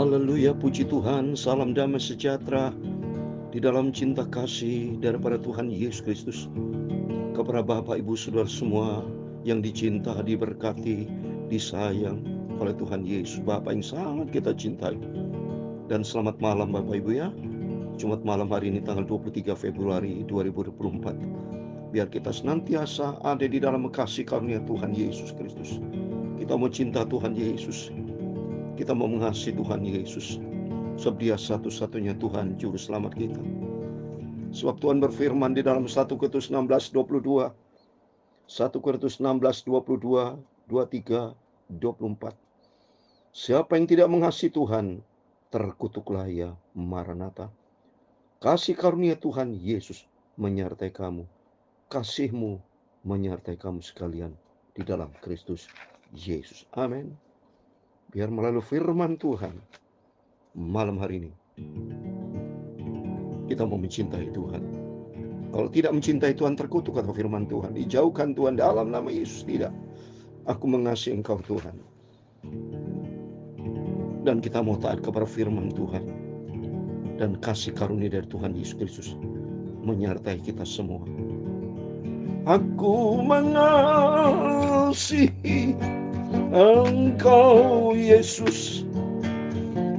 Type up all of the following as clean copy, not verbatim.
Haleluya, puji Tuhan, salam damai sejahtera di dalam cinta kasih daripada Tuhan Yesus Kristus. Kepada Bapak, Ibu, Saudara semua yang dicinta, diberkati, disayang oleh Tuhan Yesus, Bapak yang sangat kita cintai. Dan selamat malam Bapak Ibu ya. Jumat malam hari ini tanggal 23 Februari 2024. Biar kita senantiasa ada di dalam kasih karunia Tuhan Yesus Kristus. Kita mau cinta Tuhan Yesus. Kita mau mengasihi Tuhan Yesus. Sebab Dia satu-satunya Tuhan Juru Selamat kita. Sebab Tuhan berfirman di dalam 1 Korintus 16:22, 1 Korintus 16:22, 23, 24. Siapa yang tidak mengasihi Tuhan, terkutuklah ia. Maranatha. Kasih karunia Tuhan Yesus menyertai kamu. Kasih-Mu menyertai kamu sekalian di dalam Kristus Yesus. Amin. Biar melalui firman Tuhan malam hari ini kita mau mencintai Tuhan. Kalau tidak mencintai Tuhan, terkutuk kata firman Tuhan. Dijauhkan Tuhan dalam nama Yesus. Tidak. Aku mengasihi Engkau Tuhan. Dan kita mau taat kepada firman Tuhan. Dan kasih karunia dari Tuhan Yesus Kristus menyertai kita semua. Aku mengasihi Engkau Yesus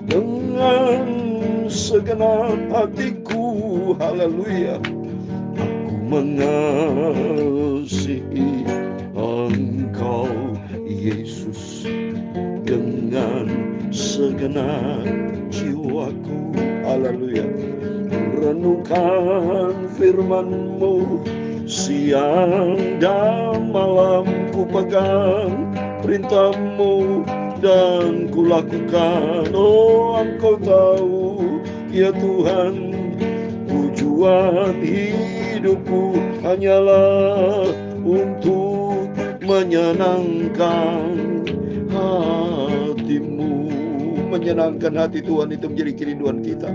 dengan segenap hatiku. Haleluya. Aku mengasihi Engkau Yesus dengan segenap jiwaku. Haleluya. Renungkan firman-Mu siang dan malam, ku pegang perintah-Mu dan ku lakukan. Oh, Engkau tahu ya Tuhan, tujuan hidupku hanyalah untuk menyenangkan hati-Mu. Menyenangkan hati Tuhan itu menjadi kerinduan kita.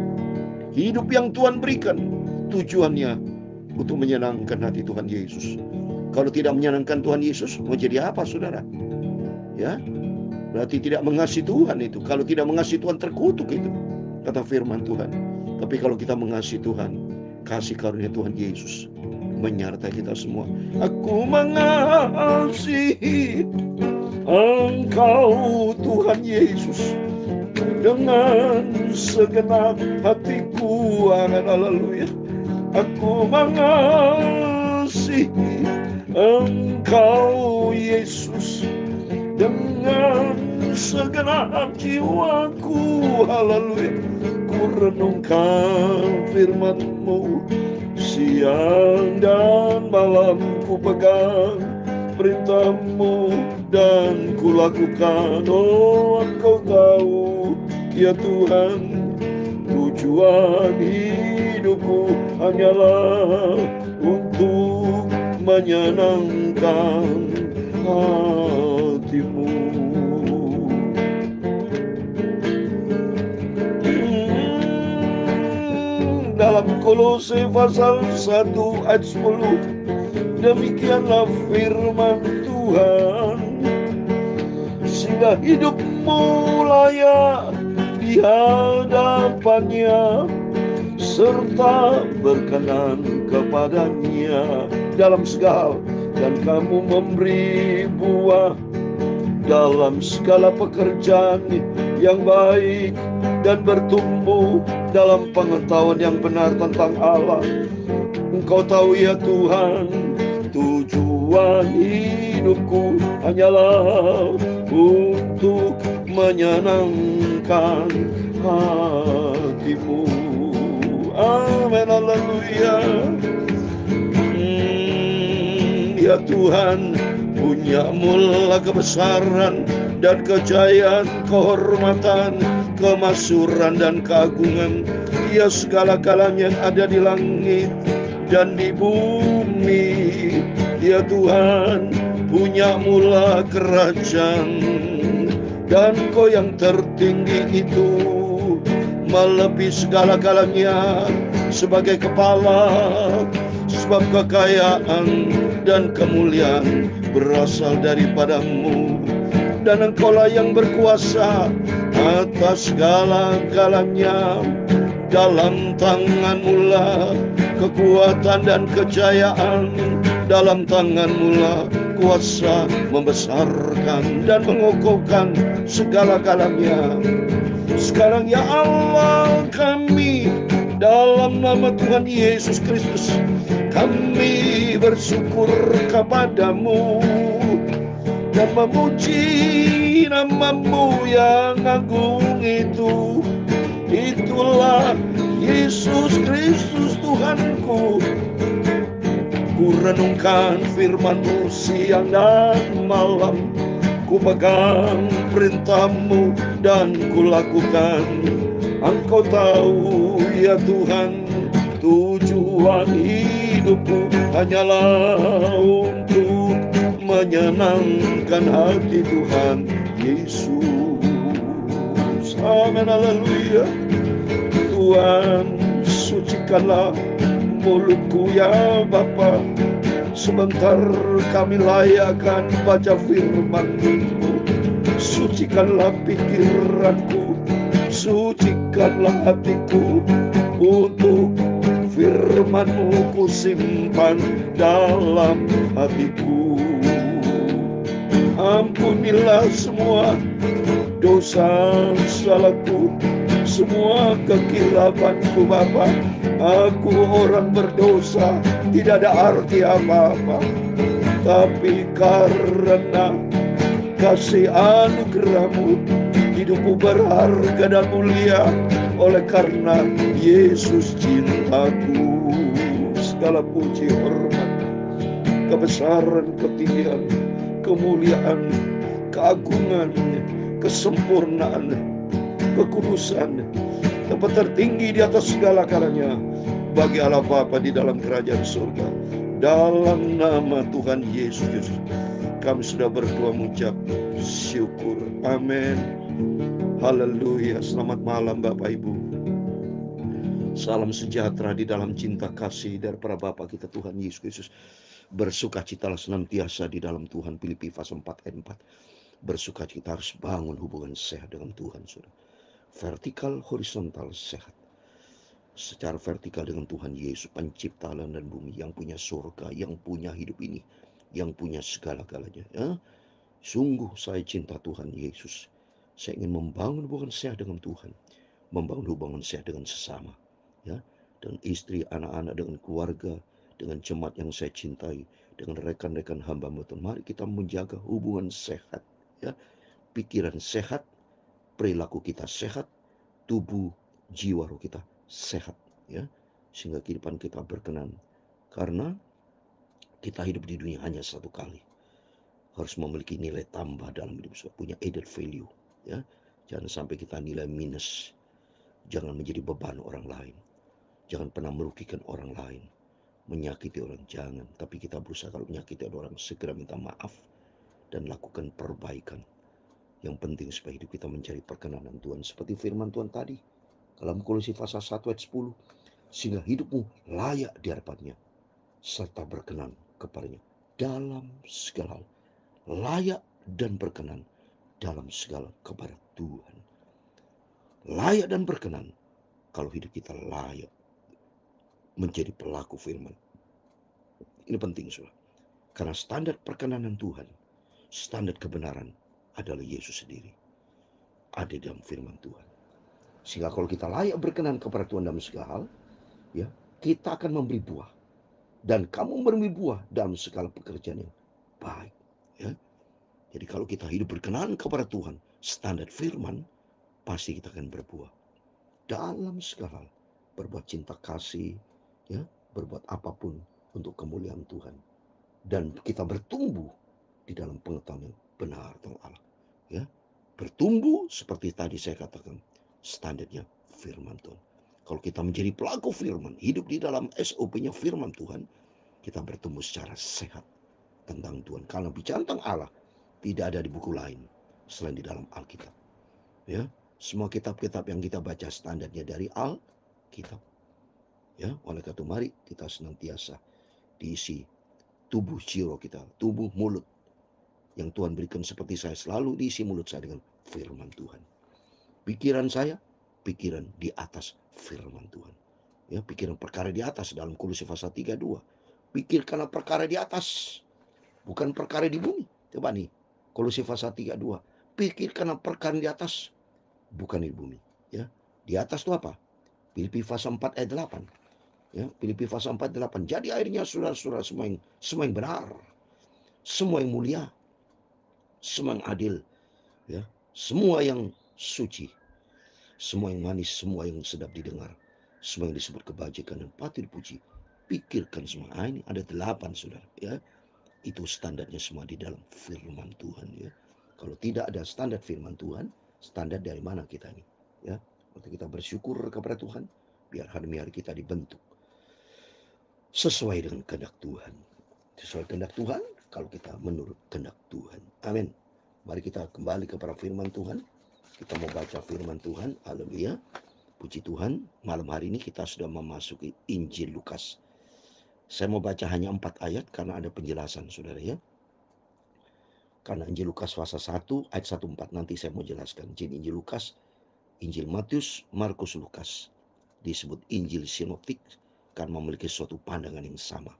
Hidup yang Tuhan berikan tujuannya untuk menyenangkan hati Tuhan Yesus. Kalau tidak menyenangkan Tuhan Yesus, mau jadi apa saudara? Ya, berarti tidak mengasihi Tuhan itu. Kalau tidak mengasihi Tuhan, terkutuk itu, kata firman Tuhan. Tapi kalau kita mengasihi Tuhan, kasih karunia Tuhan Yesus menyertai kita semua. Aku mengasihi Engkau Tuhan Yesus dengan segenap hatiku. Amin, haleluya. Aku mengasihi Engkau Yesus dengan segenap jiwaku. Haleluya. Ku renungkan firman-Mu siang dan malam, ku pegang perintah-Mu dan ku lakukan. Oh, Engkau tahu ya Tuhan, tujuan hidupku hanyalah untuk menyenangkan hati-Mu. Dalam Kolose pasal 1 ayat 10, demikianlah firman Tuhan, sehingga hidupmu layak di hadapannya serta berkenan kepadanya dalam segala, dan kamu memberi buah dalam segala pekerjaan yang baik dan bertumbuh dalam pengetahuan yang benar tentang Allah. Engkau tahu ya Tuhan, tujuan hidupku hanyalah untuk menyenangkan hati-Mu. Amin, haleluya. Ya Tuhan, punya-Mu lah kebesaran dan kejayaan, kehormatan, kemasyhuran dan keagungan. Ya segala-galanya yang ada di langit dan di bumi. Ya Tuhan, punya-Mu lah kerajaan, dan Kau yang tertinggi itu melebihi segala-galanya sebagai kepala. Sebab kekayaan dan kemuliaan berasal daripada-Mu. dan Engkaulah yang berkuasa atas segala-galanya. Dalam tangan-Mu lah kekuatan dan kejayaan, dalam tangan-Mu lah kuasa membesarkan dan mengokohkan segala-galanya. Sekarang ya Allah, kami dalam nama Tuhan Yesus Kristus, kami bersyukur kepadamu dan memuji nama-Mu yang agung itu. Itulah Yesus Kristus Tuhanku. Ku renungkan firman-Mu siang dan malam, ku pegang perintah-Mu dan ku lakukan. Engkau tahu ya Tuhan, tujuan hidupku hanyalah untuk menyenangkan hati Tuhan Yesus. Amin, haleluya. Tuhan, sucikanlah mulutku ya Bapa. Sebentar kami layakkan baca firman-Mu. Sucikanlah pikiranku, sucikanlah hatiku, untuk firman-Mu ku simpan dalam hatiku. Ampunilah semua dosa salahku, semua kekilafanku Bapa. Aku orang berdosa, tidak ada arti apa-apa, tapi karena kasih anugerah-Mu, hidupku berharga dan mulia. Oleh karena Yesus cintaku, segala puji, hormat, kebesaran, ketinggian, kemuliaan, keagungan, kesempurnaan, kekudusan, tempat tertinggi di atas segala-galanya bagi Allah Bapa di dalam kerajaan surga. Dalam nama Tuhan Yesus Kristus kami sudah berdoa mengucap syukur. Amin. Haleluya. Selamat malam Bapak Ibu. Salam sejahtera di dalam cinta kasih daripada Bapa kita Tuhan Yesus Kristus. Bersukacitalah senantiasa di dalam Tuhan. Filipi pasal 4 ayat 4. Bersukacita, harus bangun hubungan sehat dengan Tuhan, saudara. Vertikal, horizontal, sehat. Secara vertikal dengan Tuhan Yesus, pencipta langit dan bumi, yang punya surga, yang punya hidup ini, yang punya segala-galanya. Ya? Sungguh saya cinta Tuhan Yesus. Saya ingin membangun hubungan sehat dengan Tuhan, membangun hubungan sehat dengan sesama, ya, dengan istri, anak-anak, dengan keluarga, dengan jemaat yang saya cintai, dengan rekan-rekan hamba-Mu Tuhan. Mari kita menjaga hubungan sehat, ya, pikiran sehat, perilaku kita sehat, tubuh, jiwa, roh kita sehat, ya, sehingga kehidupan kita berkenan. Karena kita hidup di dunia hanya satu kali, harus memiliki nilai tambah dalam hidup kita, punya added value, ya. Jangan sampai kita nilai minus, jangan menjadi beban orang lain, jangan pernah merugikan orang lain, menyakiti orang, jangan. Tapi kita berusaha kalau menyakiti orang, segera minta maaf dan lakukan perbaikan. Yang penting supaya hidup kita mencari perkenanan Tuhan, seperti firman Tuhan tadi dalam Kolose pasal 1 ayat 10, sehingga hidupmu layak di hadapannya serta berkenan kepadanya dalam segala hal. Layak dan berkenan dalam segala kepada Tuhan. Layak dan berkenan kalau hidup kita layak menjadi pelaku firman. Ini penting, saudara. Karena standar perkenanan Tuhan, standar kebenaran adalah Yesus sendiri, ada dalam firman Tuhan. Sehingga kalau kita layak berkenan kepada Tuhan dalam segala hal, ya, kita akan memberi buah. Dan kamu memberi buah dalam segala pekerjaan yang baik, ya. Jadi kalau kita hidup berkenan kepada Tuhan, standar firman, pasti kita akan berbuah dalam segala hal, berbuat cinta kasih, ya, berbuat apapun untuk kemuliaan Tuhan, dan kita bertumbuh di dalam pengetahuan yang benar tentang Allah, ya, bertumbuh seperti tadi saya katakan, standarnya firman Tuhan. Kalau kita menjadi pelaku firman, hidup di dalam SOP-nya firman Tuhan, kita bertumbuh secara sehat tentang Tuhan. Karena bicara tentang Allah tidak ada di buku lain selain di dalam Alkitab, ya. Semua kitab-kitab yang kita baca standarnya dari Alkitab, ya. Oleh karena itu mari kita senantiasa diisi tubuh jiwa kita, tubuh mulut yang Tuhan berikan seperti saya selalu diisi mulut saya dengan firman Tuhan. Pikiran saya, pikiran di atas firman Tuhan. Ya, pikiran perkara di atas dalam Kolose pasal 3:2. Pikirkanlah perkara di atas, bukan perkara di bumi. Coba nih, Kolose pasal 3:2. Pikirkanlah perkara di atas, bukan di bumi. Ya, di atas itu apa? Filipi pasal 4 ayat 8. Ya, Filipi pasal 4 ayat 8. Jadi akhirnya saudara-saudara semua yang benar, semua yang mulia, semua yang adil, ya, semua yang suci, semua yang manis, semua yang sedap didengar, semua yang disebut kebajikan dan patut dipuji. Pikirkan semua. Ini ada 8, saudara. Ya, itu standarnya semua di dalam firman Tuhan. Ya, kalau tidak ada standar firman Tuhan, standar dari mana kita ini? Ya, waktu kita bersyukur kepada Tuhan, biar hari kita dibentuk sesuai dengan kehendak Tuhan. Sesuai kehendak Tuhan, kalau kita menurut kehendak Tuhan. Amin. Mari kita kembali kepada firman Tuhan. Kita mau baca firman Tuhan. Haleluya. Puji Tuhan, malam hari ini kita sudah memasuki Injil Lukas. Saya mau baca hanya 4 ayat karena ada penjelasan, saudara ya. Karena Injil Lukas pasal 1 ayat 1-4 nanti saya mau jelaskan. Jadi Injil Lukas, Injil Matius, Markus, Lukas disebut Injil sinoptik karena memiliki suatu pandangan yang sama.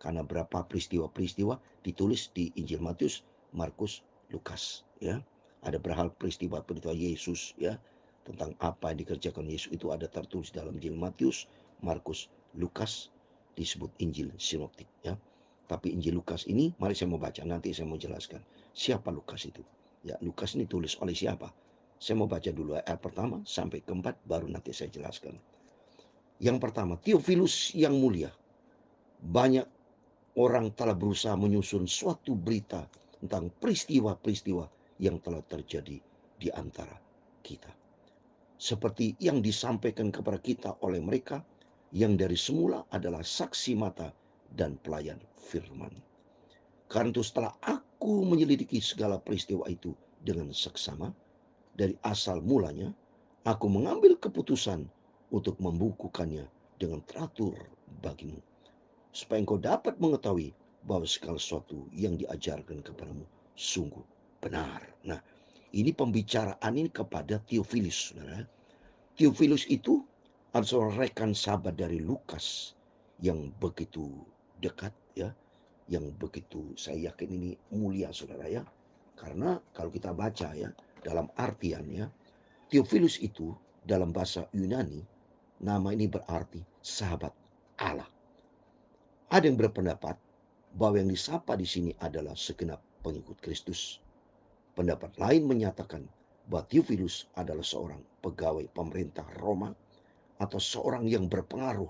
Karena berapa peristiwa-peristiwa ditulis di Injil Matius, Markus, Lukas, ya. Ada berhal peristiwa-peristiwa Yesus, ya, tentang apa yang dikerjakan Yesus itu ada tertulis dalam Injil Matius, Markus, Lukas, disebut Injil sinoptik, ya. Tapi Injil Lukas ini, mari saya mau baca, nanti saya mau jelaskan siapa Lukas itu. Ya, Lukas ini tulis oleh siapa? Saya mau baca dulu ayat pertama sampai keempat, baru nanti saya jelaskan. Yang pertama, Theophilus yang mulia. Banyak orang telah berusaha menyusun suatu berita tentang peristiwa-peristiwa yang telah terjadi di antara kita. Seperti yang disampaikan kepada kita oleh mereka yang dari semula adalah saksi mata dan pelayan firman. Karena itu setelah aku menyelidiki segala peristiwa itu dengan seksama, dari asal mulanya, aku mengambil keputusan untuk membukukannya dengan teratur bagimu, supaya engkau dapat mengetahui bahwa segala sesuatu yang diajarkan kepadamu sungguh benar. Nah, ini pembicaraan ini kepada Theophilus, saudara. Theophilus itu adalah seorang rekan sahabat dari Lukas yang begitu dekat, ya, yang begitu saya yakin ini mulia, saudara ya. Karena kalau kita baca ya, dalam artiannya Theophilus itu dalam bahasa Yunani, nama ini berarti sahabat Allah. Ada yang berpendapat bahwa yang disapa di sini adalah segenap pengikut Kristus. Pendapat lain menyatakan bahwa Theophilus adalah seorang pegawai pemerintah Roma atau seorang yang berpengaruh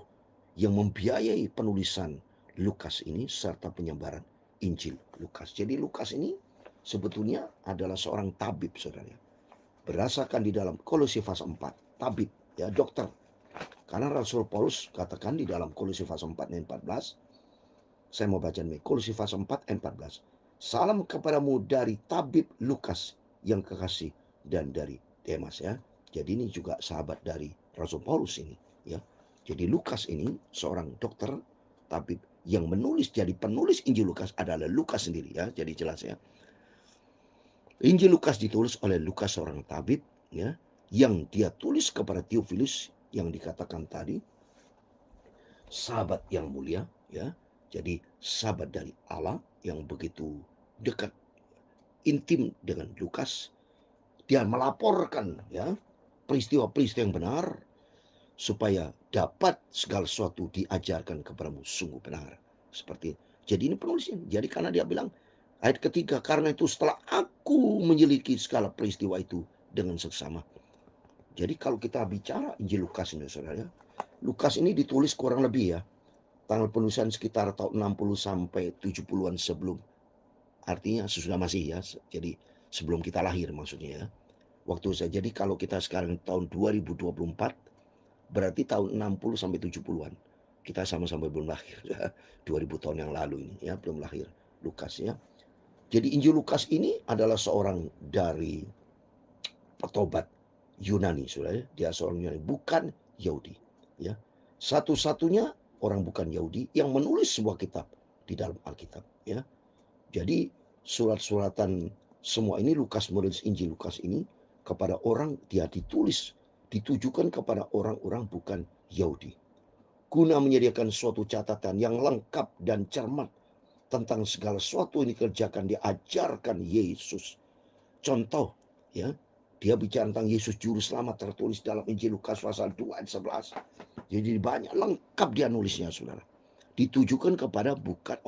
yang membiayai penulisan Lukas ini serta penyebaran Injil Lukas. Jadi Lukas ini sebetulnya adalah seorang tabib, saudara. Berdasarkan di dalam Kolose pasal 4, tabib, ya, dokter. Karena Rasul Paulus katakan di dalam Kolose pasal 4 ayat 14, saya mau baca nih, Kolose pasal 4 ayat 14. Salam kepadamu dari tabib Lukas yang kekasih dan dari Demas, ya. Jadi ini juga sahabat dari Rasul Paulus ini, ya. Jadi Lukas ini seorang dokter, tabib yang menulis, jadi penulis Injil Lukas adalah Lukas sendiri, ya. Jadi jelas ya. Injil Lukas ditulis oleh Lukas seorang tabib, ya, yang dia tulis kepada Theophilus yang dikatakan tadi sahabat yang mulia, ya. Jadi sahabat dari Allah yang begitu dekat, intim dengan Lukas. Dia melaporkan, ya, peristiwa-peristiwa yang benar supaya dapat segala sesuatu diajarkan kepadamu sungguh benar. Seperti jadi ini penulisnya. Jadi karena dia bilang ayat ketiga, karena itu setelah aku menyelidiki segala peristiwa itu dengan seksama. Jadi kalau kita bicara Injil Lukas ini, saudara, Lukas ini ditulis kurang lebih, ya, tanggal penulisan sekitar tahun 60 sampai 70-an sebelum. Artinya sesudah Masih, ya. Jadi sebelum kita lahir maksudnya, ya. Waktu saya, jadi kalau kita sekarang tahun 2024, berarti tahun 60 sampai 70-an. Kita sama-sama belum lahir, ya. 2000 tahun yang lalu ini, ya, belum lahir Lukas, ya. Jadi Injil Lukas ini adalah seorang dari petobat Yunani, saudara. Dia seorang Yunani, bukan Yahudi, ya. Satu-satunya orang bukan Yahudi yang menulis sebuah kitab di dalam Alkitab, ya. Jadi surat-suratan semua ini, Lukas menulis Injil Lukas ini kepada orang, dia ditujukan kepada orang-orang bukan Yahudi, guna menyediakan suatu catatan yang lengkap dan cermat tentang segala sesuatu yang dikerjakan, diajarkan Yesus. Contoh, ya, dia bicara tentang Yesus Juru Selamat tertulis dalam Injil Lukas pasal 2 ayat 11. Jadi banyak lengkap dia nulisnya, saudara. Ditujukan kepada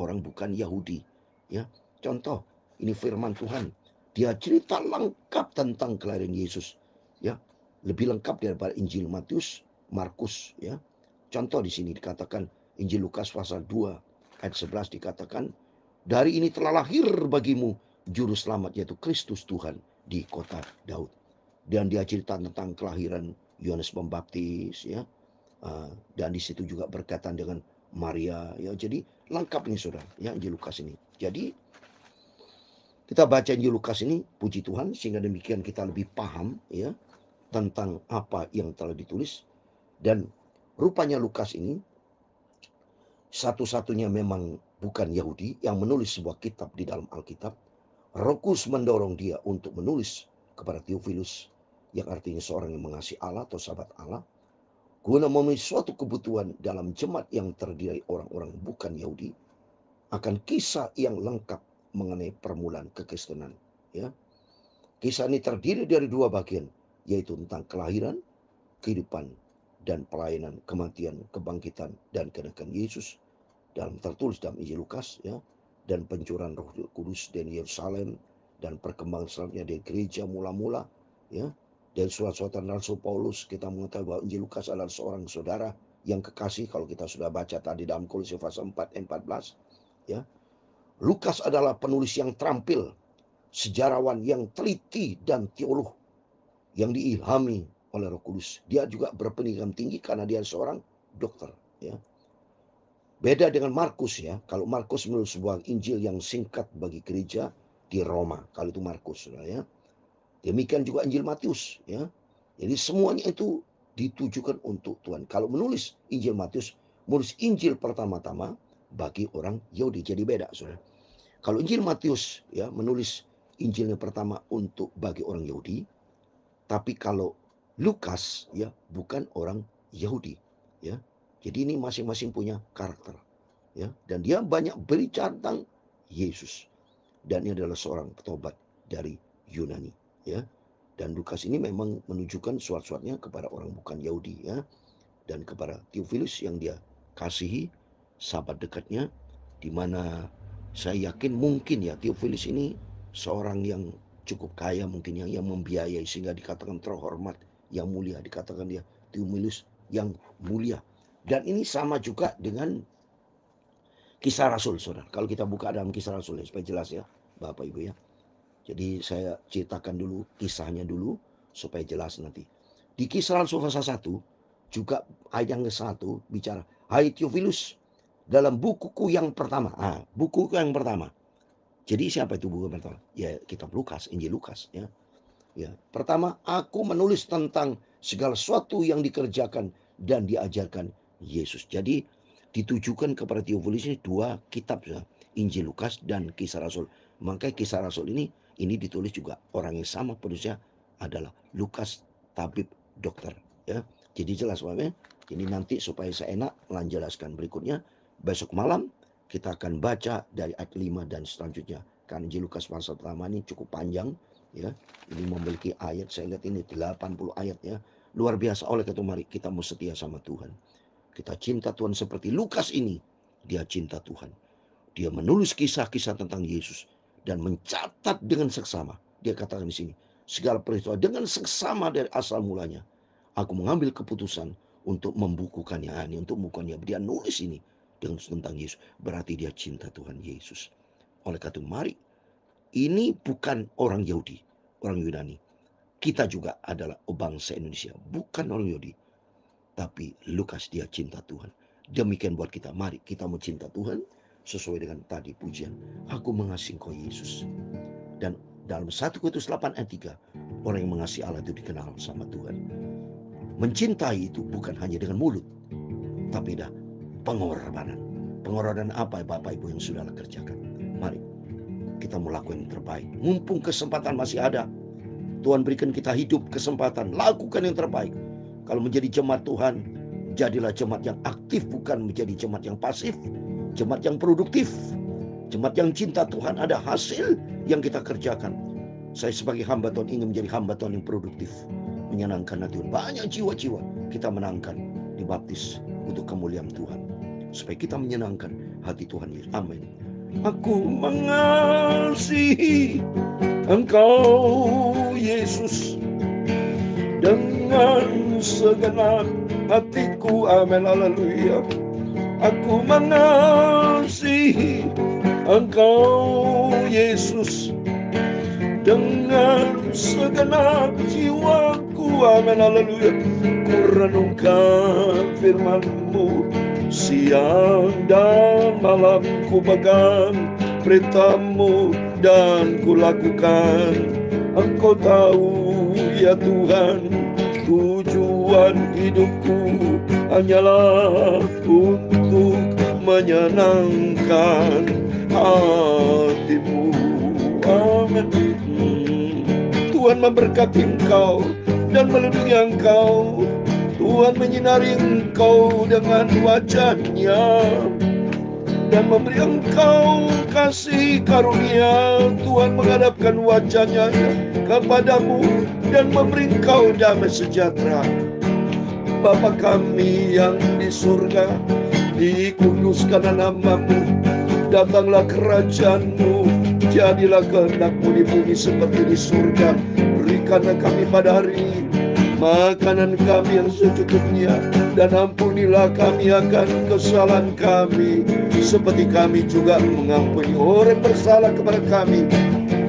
orang bukan Yahudi. Ya, contoh, ini firman Tuhan. Dia cerita lengkap tentang kelahiran Yesus. Ya, lebih lengkap daripada Injil Matius, Markus. Ya, contoh di sini dikatakan Injil Lukas pasal 2 ayat 11 dikatakan, dari ini telah lahir bagimu Juru Selamat, yaitu Kristus Tuhan di kota Daud. Dan dia cerita tentang kelahiran Yohanes Pembaptis, ya. Dan di situ juga berkaitan dengan Maria, ya. Jadi lengkap ini, saudara, ya, Injil Lukas ini. Jadi kita baca Injil Lukas ini, puji Tuhan, sehingga demikian kita lebih paham, ya, tentang apa yang telah ditulis. Dan rupanya Lukas ini satu-satunya memang bukan Yahudi yang menulis sebuah kitab di dalam Alkitab. Roh Kudus mendorong dia untuk menulis kepada Theophilus, yang artinya seorang yang mengasihi Allah atau sahabat Allah, guna memenuhi suatu kebutuhan dalam jemaat yang terdiri orang-orang bukan Yahudi, akan kisah yang lengkap mengenai permulaan kekristenan. Ya, kisah ini terdiri dari dua bagian, yaitu tentang kelahiran, kehidupan, dan pelayanan, kematian, kebangkitan, dan kenaikan Yesus dalam tertulis dalam Injil Lukas, ya, dan pencurahan Roh Kudus di Yerusalem, dan perkembangan selanjutnya di gereja mula-mula, ya. Dan surat-suratan Rasul Paulus, kita mengetahui bahwa Injil Lukas adalah seorang saudara yang kekasih, kalau kita sudah baca tadi dalam Kolose pasal 4 ayat 14, ya. Lukas adalah penulis yang terampil, sejarawan yang teliti, dan teolog yang diilhami oleh Roh Kudus. Dia juga berpendidikan tinggi karena dia seorang dokter, ya. Beda dengan Markus, ya. Kalau Markus menulis sebuah Injil yang singkat bagi gereja di Roma, kalau itu Markus, ya. Demikian juga Injil Matius, ya. Jadi semuanya itu ditujukan untuk Tuhan. Kalau menulis Injil Matius, menulis Injil pertama-tama bagi orang Yahudi, jadi beda, saudara. Kalau Injil Matius, ya, menulis Injilnya pertama untuk bagi orang Yahudi, tapi kalau Lukas, ya, bukan orang Yahudi, ya. Jadi ini masing-masing punya karakter, ya, dan dia banyak berbicara tentang Yesus, dan ini adalah seorang petobat dari Yunani, ya. Dan Lukas ini memang menunjukkan surat-suratnya kepada orang bukan Yahudi, ya, dan kepada Theophilus yang dia kasihi, sahabat dekatnya, di mana saya yakin mungkin, ya, Theophilus ini seorang yang cukup kaya mungkin, yang membiayai sehingga dikatakan terhormat, yang mulia, dikatakan dia Theophilus yang mulia. Dan ini sama juga dengan Kisah Rasul, saudara. Kalau kita buka dalam Kisah Rasul, ya, supaya jelas, ya, Bapak Ibu, ya. Jadi saya ceritakan dulu kisahnya dulu supaya jelas nanti. Di Kisah Rasul pasal 1 juga ayat yang ke-1 bicara, hai Theophilus, dalam bukuku yang pertama. Bukuku yang pertama. Jadi siapa itu buku yang pertama? Ya, kitab Lukas, Injil Lukas, ya. Ya, pertama, aku menulis tentang segala sesuatu yang dikerjakan dan diajarkan Yesus. Jadi ditujukan kepada Theophilus ini dua kitab, ya, Injil Lukas dan Kisah Rasul. Makanya Kisah Rasul ini ditulis juga orang yang sama penulisnya adalah Lukas, tabib dokter, ya. Jadi jelas, Bapak, ya. Ini nanti supaya saya enak menjelaskan berikutnya. Besok malam kita akan baca dari ayat 5 dan selanjutnya. Karena Injil Lukas pasal pertama ini cukup panjang, ya. Ini memiliki ayat, saya lihat ini 80 ayat, ya. Luar biasa. Oleh karena itu mari kita mau setia sama Tuhan. Kita cinta Tuhan seperti Lukas ini. Dia cinta Tuhan. Dia menulis kisah-kisah tentang Yesus dan mencatat dengan seksama. Dia katakan di sini, segala peristiwa dengan seksama dari asal mulanya. Aku mengambil keputusan untuk membukukannya. Ini untuk membukukannya. Dia nulis ini dengan tentang Yesus. Berarti dia cinta Tuhan Yesus. Oleh karena itu mari, ini bukan orang Yahudi, orang Yunani. Kita juga adalah bangsa Indonesia, bukan orang Yahudi. Tapi Lukas dia cinta Tuhan. Demikian buat kita. Mari kita mau cinta Tuhan sesuai dengan tadi pujian. Aku mengasihi Engkau Yesus. Dan dalam 1 Korintus 8 ayat 3, orang yang mengasihi Allah itu dikenal sama Tuhan. Mencintai itu bukan hanya dengan mulut, tapi dah pengorbanan. Pengorbanan apa, Bapak Ibu, yang sudah kerjakan? Mari kita mau lakukan yang terbaik. Mumpung kesempatan masih ada, Tuhan berikan kita hidup, kesempatan, lakukan yang terbaik. Kalau menjadi jemaat Tuhan, jadilah jemaat yang aktif, bukan menjadi jemaat yang pasif. Jemaat yang produktif, jemaat yang cinta Tuhan, ada hasil yang kita kerjakan. Saya sebagai hamba Tuhan ingin menjadi hamba Tuhan yang produktif, menyenangkan hati Tuhan. Banyak jiwa-jiwa kita menangkan, dibaptis untuk kemuliaan Tuhan, supaya kita menyenangkan hati Tuhan Yesus. Amin. Aku mengasihi Engkau Yesus dengan segenap hatiku. Amin, haleluya. Aku mengasihi Engkau Yesus dengan segenap jiwaku. Amin, haleluya. Ku renungkan firman-Mu siang dan malam, ku pegang perintah-Mu dan ku lakukan. Engkau tahu ya Tuhan, tujuan hidupku hanyalah untuk menyenangkan hati-Mu. Amin. Tuhan memberkati engkau dan melindungi engkau. Tuhan menyinari engkau dengan wajah-Nya dan memberi engkau kasih karunia. Tuhan menghadapkan wajah-Nya kepadamu dan memberi engkau damai sejahtera. Bapa kami yang di surga, dikuduskan nama-Mu, datanglah kerajaan-Mu, jadilah kehendak-Mu di bumi seperti di surga. Berikanlah kami pada hari ini makanan kami yang secukupnya, dan ampunilah kami akan kesalahan kami, seperti kami juga mengampuni orang yang bersalah kepada kami.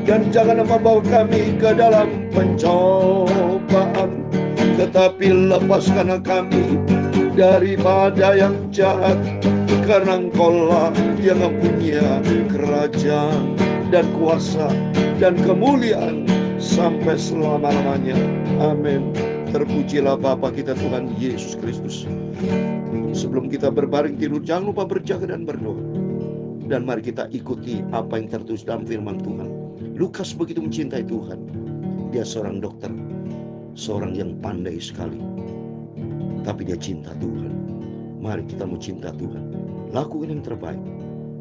Dan jangan membawa kami ke dalam pencobaan, tetapi lepaskanlah kami daripada yang jahat, karena Engkau-lah yang mempunyai kerajaan dan kuasa dan kemuliaan sampai selama-lamanya. Amin. Terpujilah Bapa kita Tuhan Yesus Kristus. Sebelum kita berbaring tidur, jangan lupa berjaga dan berdoa. Dan mari kita ikuti apa yang tertulis dalam firman Tuhan. Lukas begitu mencintai Tuhan. Dia seorang dokter, seorang yang pandai sekali, tapi dia cinta Tuhan. Mari kita mau cinta Tuhan, lakukan yang terbaik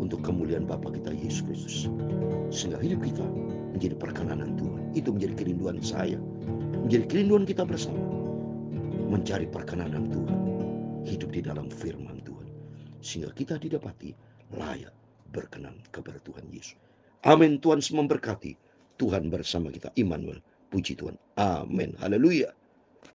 untuk kemuliaan Bapa kita Yesus Kristus, sehingga hidup kita menjadi perkenanan Tuhan. Itu menjadi kerinduan saya, menjadi kerinduan kita bersama, mencari perkenanan Tuhan, hidup di dalam firman Tuhan, sehingga kita didapati layak berkenan kepada Tuhan Yesus. Amin. Tuhan memberkati. Tuhan bersama kita. Immanuel. Puji Tuhan. Amin. Haleluya.